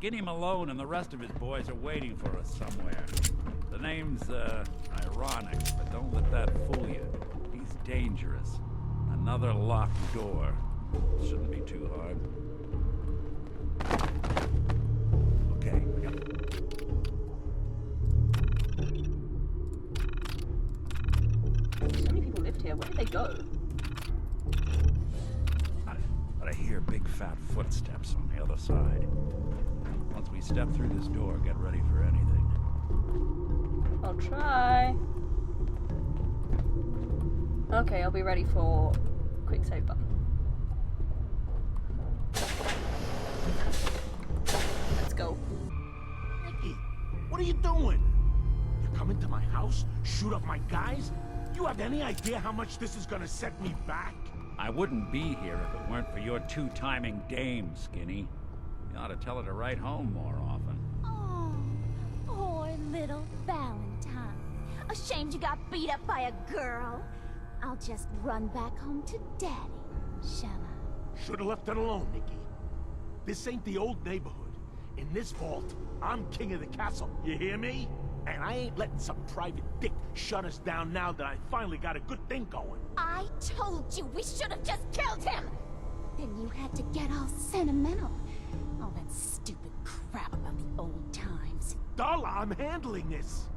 Skinny Malone and the rest of his boys are waiting for us somewhere. The name's, ironic, but don't let that fool you. He's dangerous. Another locked door. Shouldn't be too hard. Okay. So many people lived here. Where did they go? But I hear big fat footsteps on the other side. Once we step through this door, get ready for anything. I'll try. Okay, I'll be ready for quick save button. Let's go. Nicky, what are you doing? You come into my house, shoot up my guys? You have any idea how much this is gonna set me back? I wouldn't be here if it weren't for your two-timing dame, Skinny. You ought to tell her to write home more often. Oh, poor little Valentine. Ashamed you got beat up by a girl. I'll just run back home to Daddy, shall I? Should've left it alone, Nicky. This ain't the old neighborhood. In this vault, I'm king of the castle, you hear me? And I ain't letting some private dick shut us down now that I finally got a good thing going. I told you we should have just killed him! Then you had to get all sentimental. All that stupid crap about the old times. Darla, I'm handling this.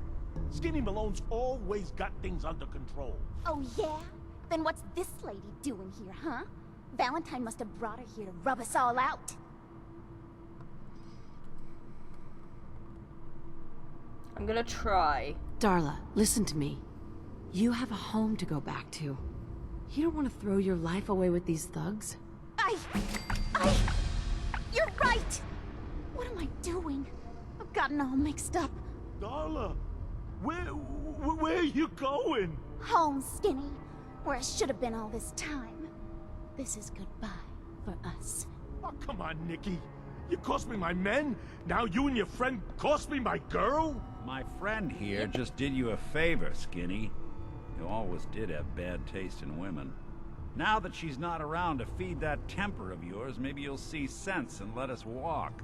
Skinny Malone's always got things under control. Oh yeah? Then what's this lady doing here, huh? Valentine must have brought her here to rub us all out. I'm gonna try. Darla, listen to me. You have a home to go back to. You don't want to throw your life away with these thugs? You're right! What am I doing? I've gotten all mixed up. Darla, where are you going? Home, Skinny. Where I should have been all this time. This is goodbye for us. Oh, come on, Nicky. You cost me my men, now you and your friend cost me my girl? My friend here just did you a favor, Skinny. You always did have bad taste in women. Now that she's not around to feed that temper of yours, maybe you'll see sense and let us walk.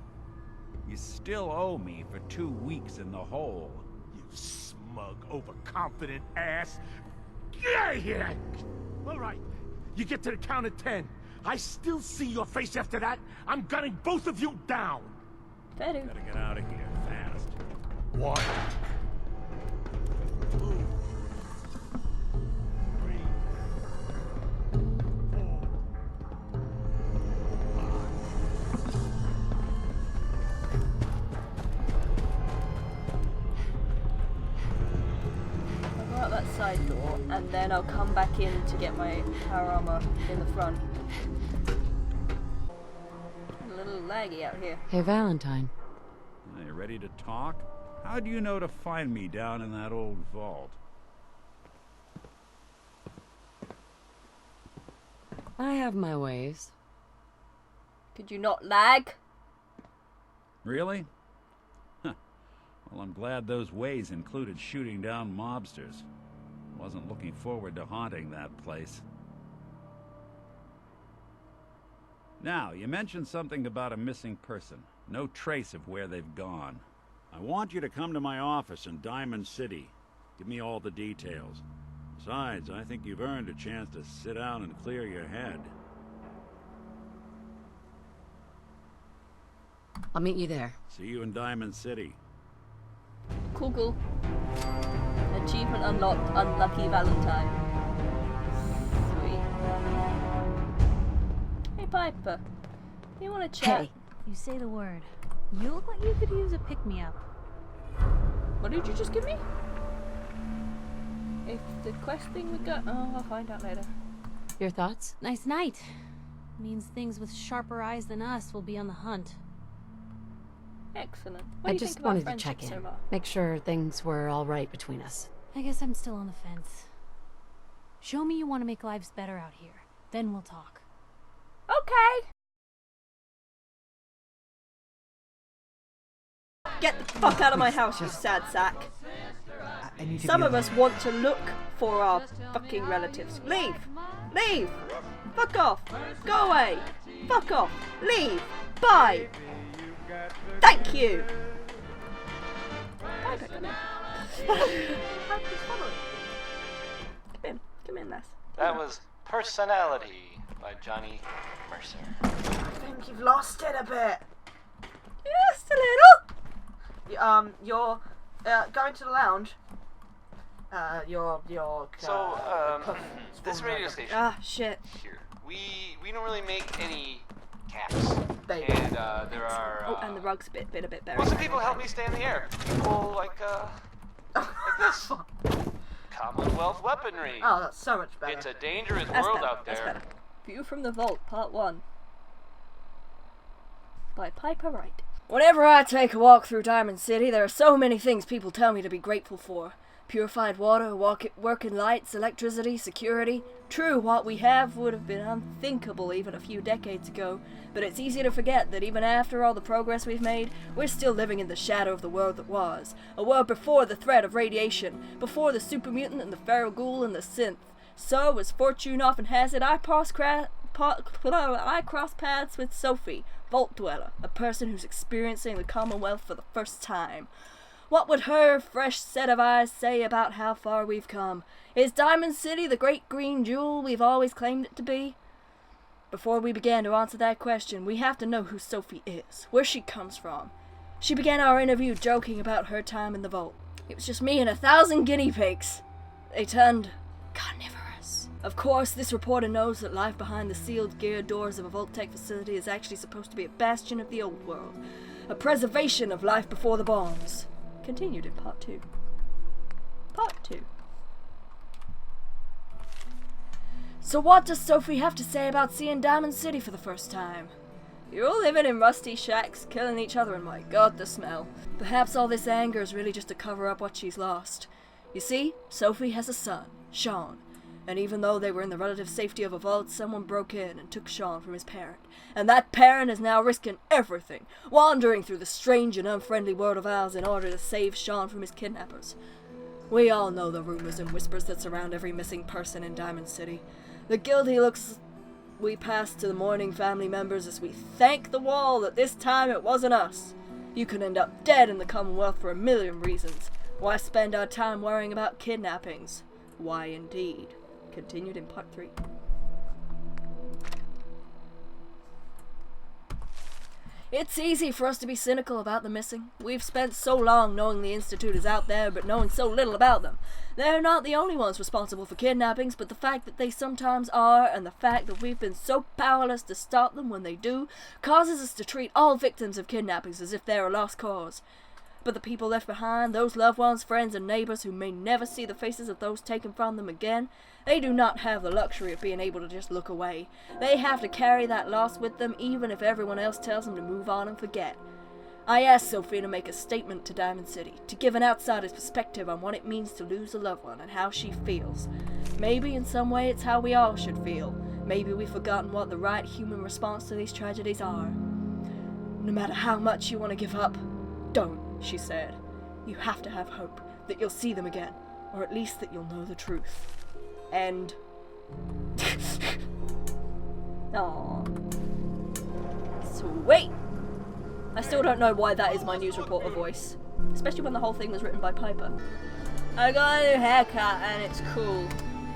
You still owe me for 2 weeks in the hole. You smug, overconfident ass. Get out of here! All right, you get to the count of 10. I still see your face after that. I'm gunning both of you down. Fair do. Gotta get out of here fast. 1, 2, 3, 4, 5. I'll go out that side door, and then I'll come back in to get my power armor in the front. A little laggy out here. Hey, Valentine. Are you ready to talk? How do you know to find me down in that old vault? I have my ways. Could you not lag? Really? Huh. Well, I'm glad those ways included shooting down mobsters. Wasn't looking forward to haunting that place. Now, you mentioned something about a missing person. No trace of where they've gone. I want you to come to my office in Diamond City. Give me all the details. Besides, I think you've earned a chance to sit down and clear your head. I'll meet you there. See you in Diamond City. Cool. Achievement unlocked, unlucky Valentine. Sweet. Hey Piper, you wanna chat? Hey. You say the word. You look like you could use a pick-me-up. What did you just give me? If the quest thing would go... Oh, I'll find out later. Your thoughts? Nice night. Means things with sharper eyes than us will be on the hunt. Excellent. What I do you just think about wanted to friendship check in. so far? Make sure things were all right between us. I guess I'm still on the fence. Show me you want to make lives better out here. Then we'll talk. Okay. Get the fuck out of my house, you sad sack. Some of us want to look for our fucking relatives. Leave! Leave! Fuck off! Go away! Fuck off! Leave! Bye! Thank Thank you. Piper, come in. Piper's following. Come in, lass. That was Personality by Johnny Mercer. I think you've lost it a bit. Just a little. You're going to the lounge. This radio station. Ah, shit. Here, we don't really make any caps. Baby. And there are. Oh, and the rug's been a bit buried. Most of the people help me stay in the air. People like this. Commonwealth weaponry. Oh, that's so much better. It's a dangerous That's world better. out there. That's better. View from the Vault, Part 1. By Piper Wright. Whenever I take a walk through Diamond City, there are so many things people tell me to be grateful for. Purified water, working lights, electricity, security. True, what we have would have been unthinkable even a few decades ago, but it's easy to forget that even after all the progress we've made, we're still living in the shadow of the world that was. A world before the threat of radiation, before the super mutant and the feral ghoul and the synth. So, as fortune often has it, I cross paths with Sophie, Vault Dweller, a person who's experiencing the Commonwealth for the first time. What would her fresh set of eyes say about how far we've come? Is Diamond City the great green jewel we've always claimed it to be? Before we began to answer that question, we have to know who Sophie is, where she comes from. She began our interview joking about her time in the vault. It was just me and 1,000 guinea pigs. They turned carnivorous. Of course, this reporter knows that life behind the sealed geared doors of a Vault-Tec facility is actually supposed to be a bastion of the old world, a preservation of life before the bombs. Continued in Part 2. Part 2. So what does Sophie have to say about seeing Diamond City for the first time? You're all living in rusty shacks, killing each other, and my god, the smell. Perhaps all this anger is really just to cover up what she's lost. You see, Sophie has a son, Sean, and even though they were in the relative safety of a vault, someone broke in and took Sean from his parent. And that parent is now risking everything, wandering through the strange and unfriendly world of ours in order to save Sean from his kidnappers. We all know the rumors and whispers that surround every missing person in Diamond City. The guilty looks we pass to the mourning family members as we thank the wall that this time it wasn't us. You could end up dead in the Commonwealth for a million reasons. Why spend our time worrying about kidnappings? Why indeed? Continued in Part 3. It's easy for us to be cynical about the missing. We've spent so long knowing the Institute is out there, but knowing so little about them. They're not the only ones responsible for kidnappings, but the fact that they sometimes are, and the fact that we've been so powerless to stop them when they do, causes us to treat all victims of kidnappings as if they're a lost cause. But the people left behind, those loved ones, friends, and neighbors who may never see the faces of those taken from them again, they do not have the luxury of being able to just look away. They have to carry that loss with them, even if everyone else tells them to move on and forget. I asked Sophie to make a statement to Diamond City, to give an outsider's perspective on what it means to lose a loved one and how she feels. Maybe in some way it's how we all should feel. Maybe we've forgotten what the right human response to these tragedies are. No matter how much you want to give up, don't, she said. You have to have hope that you'll see them again, or at least that you'll know the truth. And... Aww. Sweet! I still don't know why that is my news reporter voice. Especially when the whole thing was written by Piper. I got a new haircut and it's cool.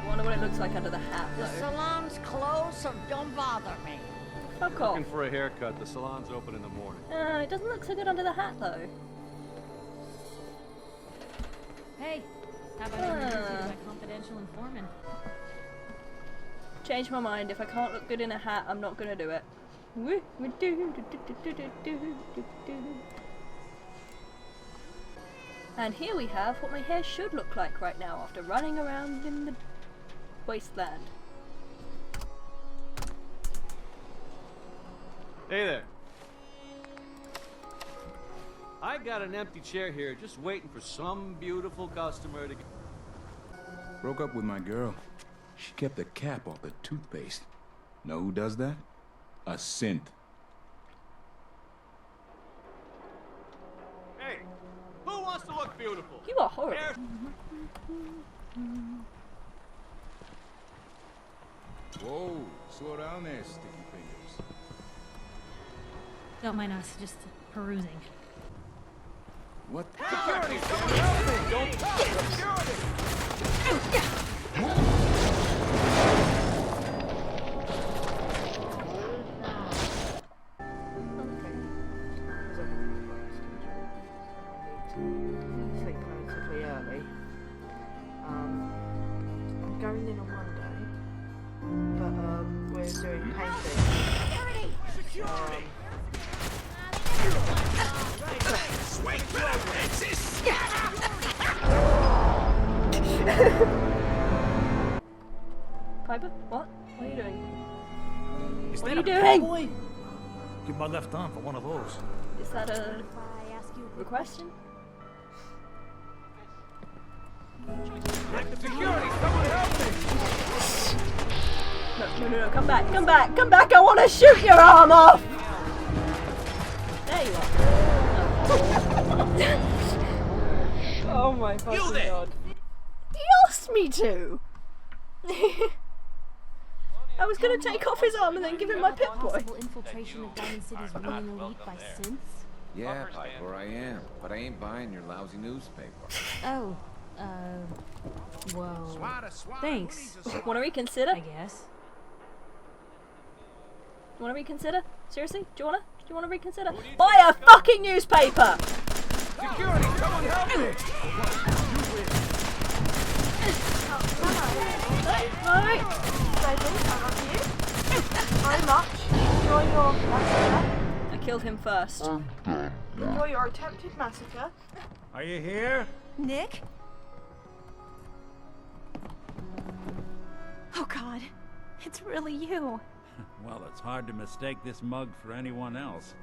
I wonder what it looks like under the hat though. The salon's closed, so don't bother me. Fuck off. Looking for a haircut. The salon's open in the morning. It doesn't look so good under the hat though. Hey, how about I introduce you to my confidential informant? Change my mind. If I can't look good in a hat, I'm not gonna do it. And here we have what my hair should look like right now after running around in the wasteland. Hey there. I got an empty chair here, just waiting for some beautiful customer to get... Broke up with my girl. She kept the cap off the toothpaste. Know who does that? A synth. Hey, who wants to look beautiful? You are horrible. Whoa, slow down there, sticky fingers. Don't mind us, just perusing. What? Security! Someone help me! Don't touch! Security! Sleep relatively early. I'm going in on Monday, but we're doing painting. Security! Piper, what? What are you doing? Is What that are you a doing? cowboy? Give my left arm for one of those. Is that a request? Security! Someone help me! No, come back, come back, come back! I want to shoot your arm off! There you are. Oh my fucking god. He asked me to! I was gonna take off his arm and then give him my Pip-Boy. Possible infiltration of Diamond City's ruling elite by synths? Yeah, Piper, I am. But I ain't buying your lousy newspaper. Oh, whoa. Thanks, Wanna reconsider? I guess. Wanna reconsider? Seriously? Do you wanna reconsider? Buy a fucking newspaper! Security! Someone help me! Alright. Very much. Enjoy your massacre. I killed him first. Enjoy your attempted massacre. Are you here? Nick? Oh god, it's really you. Well, it's hard to mistake this mug for anyone else.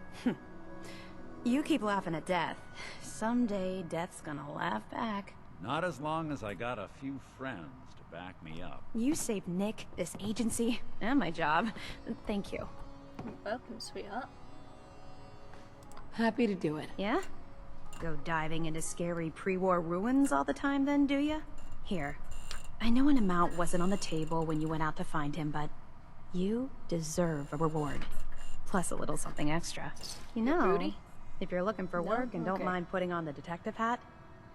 You keep laughing at death. Someday, death's gonna laugh back. Not as long as I got a few friends to back me up. You saved Nick, this agency, and my job. Thank you. Welcome, sweetheart. Happy to do it. Yeah? Go diving into scary pre-war ruins all the time then, do ya? Here. I know an amount wasn't on the table when you went out to find him, but you deserve a reward. Plus a little something extra. You know, booty? if you're looking for No? work and don't Okay. mind putting on the detective hat,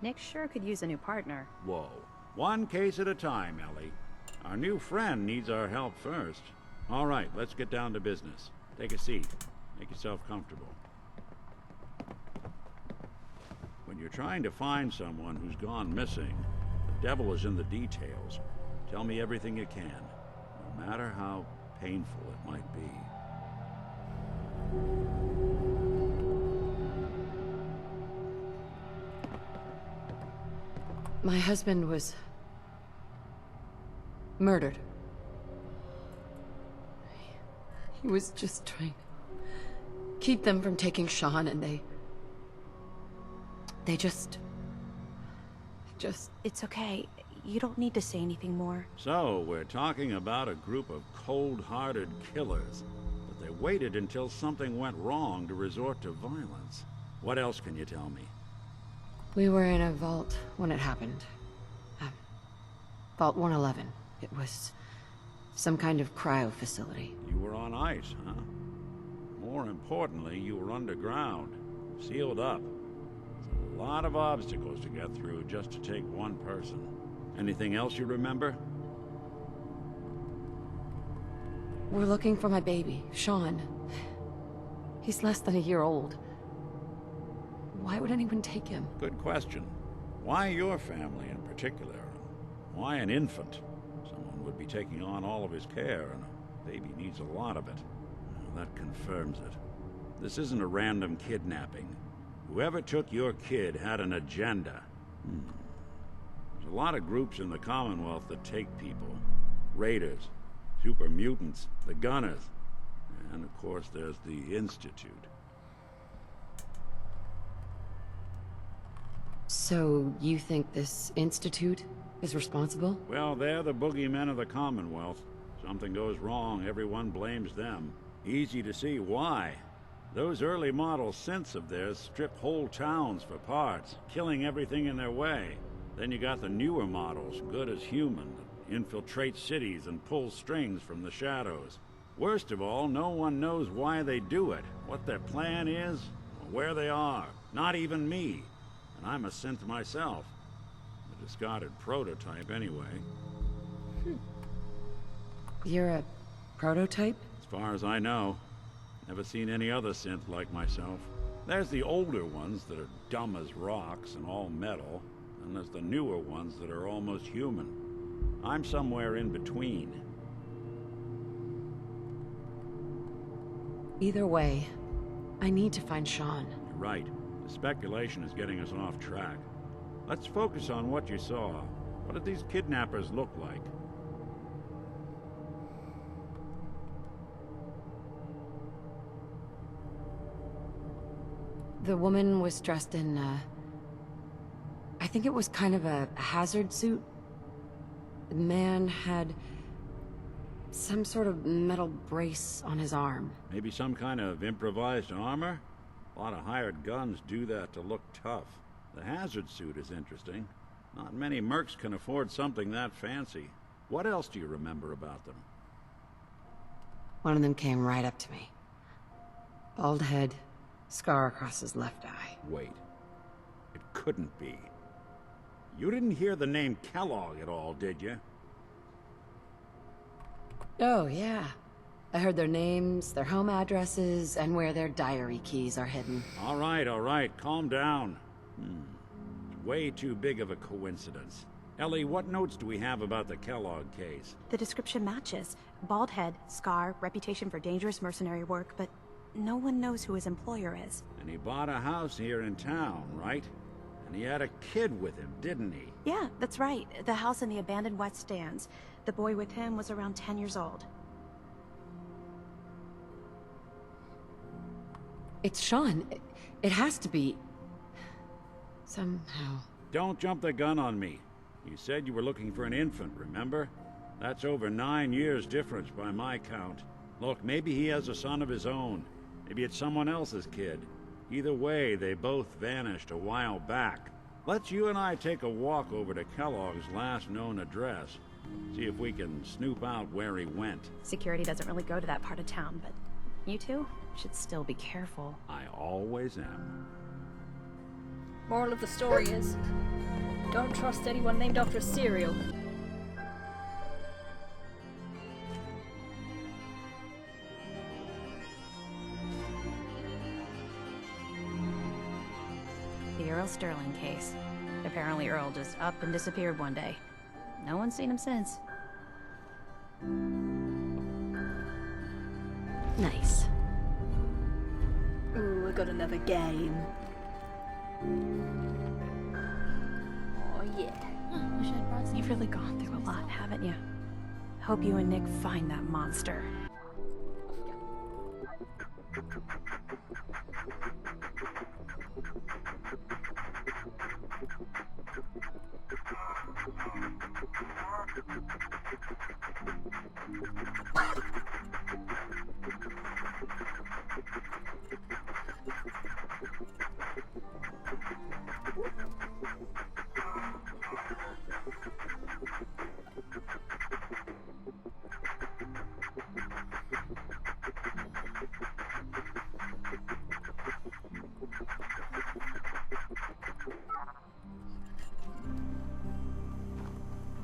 Nick sure could use a new partner. Whoa. One case at a time, Ellie. Our new friend needs our help first. All right, let's get down to business. Take a seat. Make yourself comfortable. When you're trying to find someone who's gone missing, the devil is in the details. Tell me everything you can, no matter how painful it might be. My husband was murdered. He was just trying to keep them from taking Sean, and they just... It's okay. You don't need to say anything more. So, we're talking about a group of cold-hearted killers, but they waited until something went wrong to resort to violence. What else can you tell me? We were in a vault when it happened. Vault 111. It was some kind of cryo facility. You were on ice, huh? More importantly, you were underground, sealed up. It's a lot of obstacles to get through just to take one person. Anything else you remember? We're looking for my baby, Sean. He's less than a year old. Why would anyone take him? Good question. Why your family in particular? Why an infant? Someone would be taking on all of his care, and a baby needs a lot of it. Well, that confirms it. This isn't a random kidnapping. Whoever took your kid had an agenda. There's a lot of groups in the Commonwealth that take people. Raiders, super mutants, the Gunners, and of course there's the Institute. So, you think this institute is responsible? Well, they're the boogeymen of the Commonwealth. Something goes wrong, everyone blames them. Easy to see why. Those early model synths of theirs strip whole towns for parts, killing everything in their way. Then you got the newer models, good as human, that infiltrate cities and pull strings from the shadows. Worst of all, no one knows why they do it, what their plan is, or where they are. Not even me. And I'm a synth myself. A discarded prototype, anyway. You're a prototype? As far as I know. Never seen any other synth like myself. There's the older ones that are dumb as rocks and all metal, and there's the newer ones that are almost human. I'm somewhere in between. Either way, I need to find Sean. You're right. The speculation is getting us off track. Let's focus on what you saw. What did these kidnappers look like? The woman was dressed in, I think it was kind of a hazard suit. The man had some sort of metal brace on his arm. Maybe some kind of improvised armor? A lot of hired guns do that to look tough. The hazard suit is interesting. Not many mercs can afford something that fancy. What else do you remember about them? One of them came right up to me. Bald head, scar across his left eye. Wait. It couldn't be. You didn't hear the name Kellogg at all, did you? Oh, yeah. I heard their names, their home addresses, and where their diary keys are hidden. All right, calm down. It's way too big of a coincidence. Ellie, what notes do we have about the Kellogg case? The description matches. Bald head, scar, reputation for dangerous mercenary work, but no one knows who his employer is. And he bought a house here in town, right? And he had a kid with him, didn't he? Yeah, that's right. The house in the abandoned West Stands. The boy with him was around 10 years old. It's Sean. It has to be. Somehow. Don't jump the gun on me. You said you were looking for an infant, remember? That's over 9 years difference by my count. Look, maybe he has a son of his own. Maybe it's someone else's kid. Either way, they both vanished a while back. Let's you and I take a walk over to Kellogg's last known address. See if we can snoop out where he went. Security doesn't really go to that part of town, but you two should still be careful. I always am. Moral of the story is, don't trust anyone named after a cereal. The Earl Sterling case. Apparently Earl just up and disappeared one day. No one's seen him since. Nice. Ooh, I got another game. Oh yeah. Wish I'd brought some. You've really gone through a lot, haven't you? Hope you and Nick find that monster.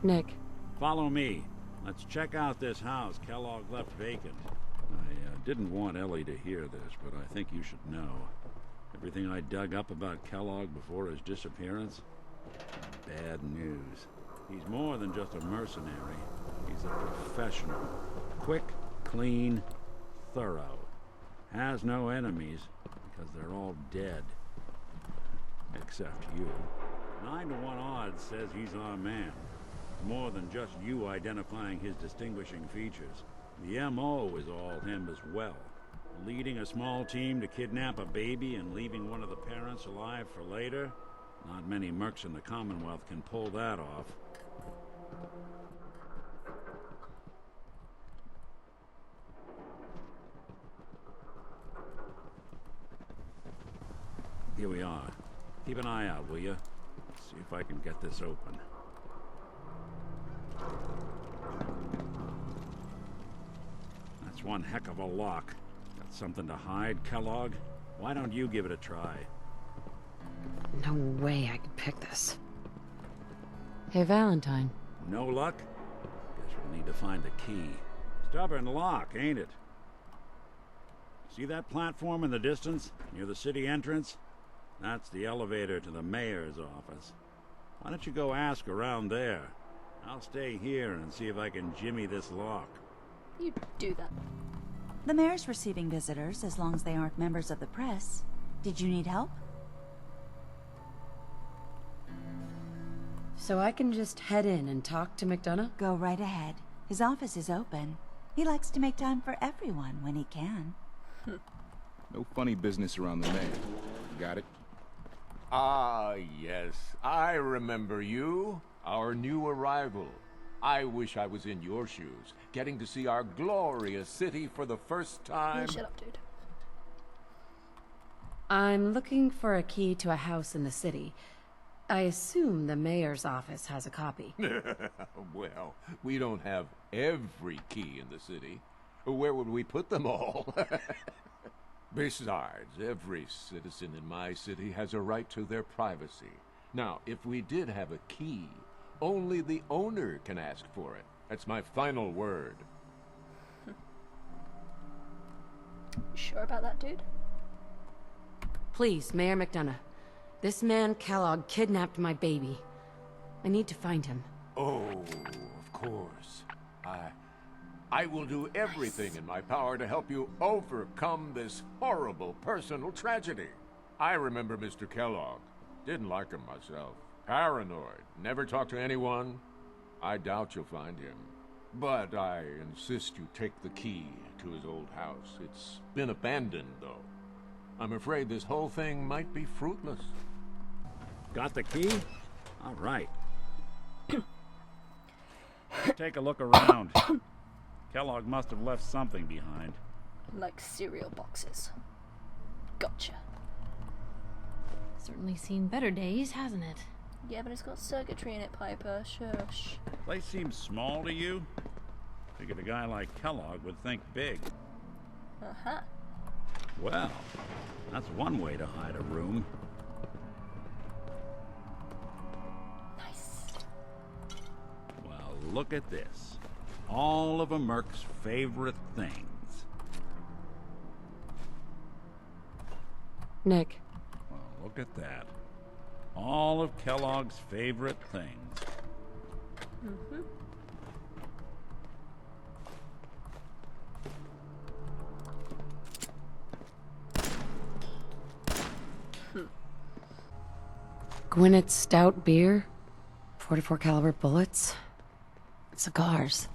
Nick. Follow me. Let's check out this house Kellogg left vacant. I didn't want Ellie to hear this, but I think you should know. Everything I dug up about Kellogg before his disappearance? Bad news. He's more than just a mercenary. He's a professional. Quick, clean, thorough. Has no enemies, because they're all dead. Except you. 9 to 1 odds says he's our man. More than just you identifying his distinguishing features. The M.O. is all him as well. Leading a small team to kidnap a baby and leaving one of the parents alive for later? Not many mercs in the Commonwealth can pull that off. Here we are. Keep an eye out, will you? See if I can get this open. That's one heck of a lock. Got something to hide, Kellogg? Why don't you give it a try? No way I could pick this. Hey, Valentine. No luck? Guess we'll need to find the key. Stubborn lock, ain't it? See that platform in the distance, near the city entrance? That's the elevator to the mayor's office. Why don't you go ask around there? I'll stay here and see if I can jimmy this lock. You do that. The mayor's receiving visitors as long as they aren't members of the press. Did you need help? So I can just head in and talk to McDonough? Go right ahead. His office is open. He likes to make time for everyone when he can. No funny business around the mayor. Got it? Ah, yes. I remember you. Our new arrival. I wish I was in your shoes, getting to see our glorious city for the first time. Shut up, dude. I'm looking for a key to a house in the city. I assume the mayor's office has a copy. Well, we don't have every key in the city. Where would we put them all? Besides, every citizen in my city has a right to their privacy. Now, if we did have a key, only the owner can ask for it. That's my final word. You sure about that, dude? Please, Mayor McDonough. This man Kellogg kidnapped my baby. I need to find him. Oh, of course. I will do everything in my power to help you overcome this horrible personal tragedy. I remember Mr. Kellogg. Didn't like him myself. Paranoid. Never talked to anyone. I doubt you'll find him. But I insist you take the key to his old house. It's been abandoned, though. I'm afraid this whole thing might be fruitless. Got the key? All right. Take a look around. Kellogg must have left something behind. Like cereal boxes. Gotcha. Certainly seen better days, hasn't it? Yeah, but it's got circuitry in it, Piper. Shush. Place seems small to you? Figured a guy like Kellogg would think big. Uh-huh. Well, that's one way to hide a room. Nice. Well, look at this. All of a Merc's favorite things. Nick. Well, look at that. All of Kellogg's favorite things. Mm-hmm. Gwinnett's stout beer, 44 caliber bullets, cigars,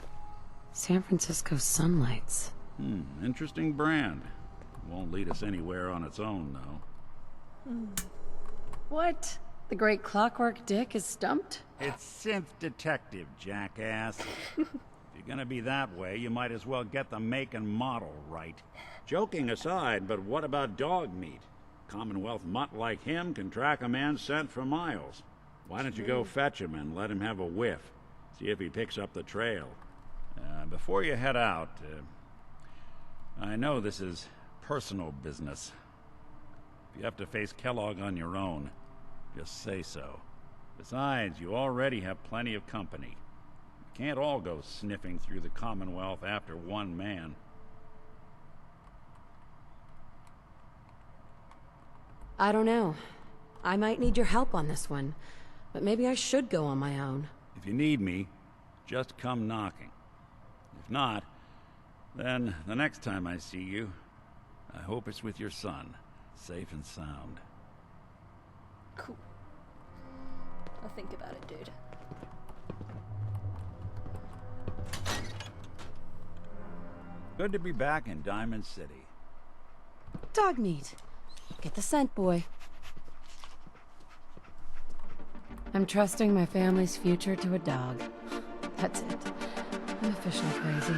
San Francisco sunlights. Interesting brand. Won't lead us anywhere on its own, though. What? The great Clockwork Dick is stumped? It's synth detective, jackass. If you're gonna be that way, you might as well get the make and model right. Joking aside, but what about dog meat? Commonwealth mutt like him can track a man's scent for miles. Why don't you go fetch him and let him have a whiff? See if he picks up the trail. Before you head out, I know this is personal business. If you have to face Kellogg on your own, just say so. Besides, you already have plenty of company. You can't all go sniffing through the Commonwealth after one man. I don't know. I might need your help on this one, but maybe I should go on my own. If you need me, just come knocking. If not, then the next time I see you, I hope it's with your son, safe and sound. Cool. I'll think about it, dude. Good to be back in Diamond City. Dog meat. Get the scent, boy. I'm trusting my family's future to a dog. That's it. I'm officially crazy.